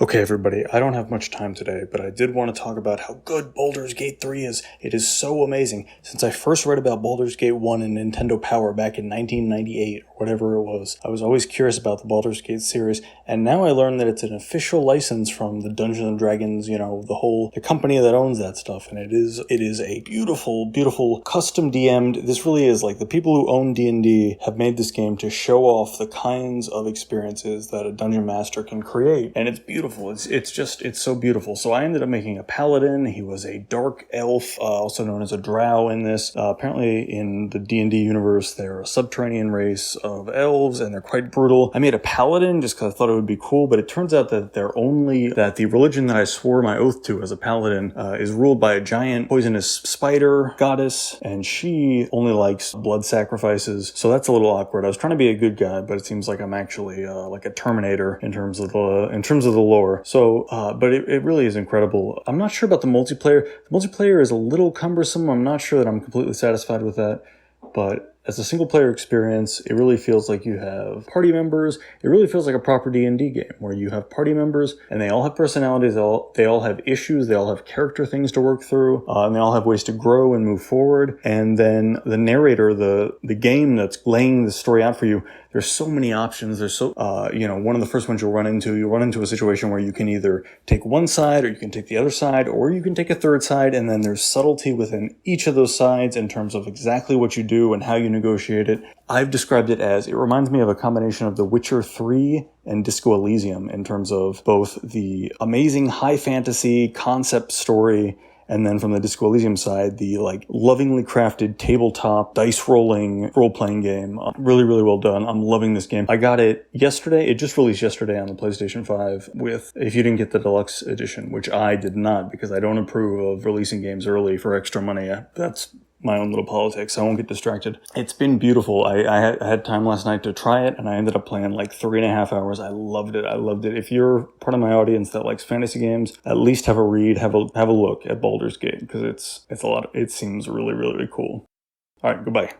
Okay, everybody, I don't have much time today, but I did want to talk about how good Baldur's Gate 3 is. It is so amazing. Since I first read about Baldur's Gate 1 in Nintendo Power back in 1998, or whatever it was, I was always curious about the Baldur's Gate series, and now I learned that it's an official license from the Dungeons & Dragons, the company that owns that stuff, and it is a beautiful, beautiful, custom DM'd. This really is like the people who own D&D have made this game to show off the kinds of experiences that a dungeon master can create, and it's beautiful. It's so beautiful. So I ended up making a paladin. He was a dark elf, also known as a drow in this. Apparently in the D&D universe, they're a subterranean race of elves, and they're quite brutal. I made a paladin just because I thought it would be cool, but it turns out that the religion that I swore my oath to as a paladin is ruled by a giant poisonous spider goddess, and she only likes blood sacrifices. So that's a little awkward. I was trying to be a good guy, but it seems like I'm actually like a Terminator in terms of the lore. So, but it really is incredible. I'm not sure about the multiplayer. The multiplayer is a little cumbersome. I'm not sure that I'm completely satisfied with that, but as a single player experience, it really feels like you have party members. It really feels like a proper D&D game where you have party members and they all have personalities. They all have issues. They all have character things to work through. And they all have ways to grow and move forward. And then the narrator, the game that's laying the story out for you, there's so many options. There's one of the first ones you'll run into a situation where you can either take one side or you can take the other side or you can take a third side. And then there's subtlety within each of those sides in terms of exactly what you do and how you negotiate it. I've described it as, it reminds me of a combination of The Witcher 3 and Disco Elysium in terms of both the amazing high fantasy concept story, and then from the Disco Elysium side, the lovingly crafted tabletop dice rolling role-playing game. Really, really well done. I'm loving this game. I got it yesterday. It just released yesterday on the PlayStation 5 if you didn't get the deluxe edition, which I did not because I don't approve of releasing games early for extra money. That's my own little politics. I won't get distracted. It's been beautiful. I had time last night to try it, and I ended up playing 3.5 hours. I loved it. If you're part of my audience that likes fantasy games, at least have a read, have a look at Baldur's Gate, because it's a lot. It seems really, really, really cool. All right, goodbye.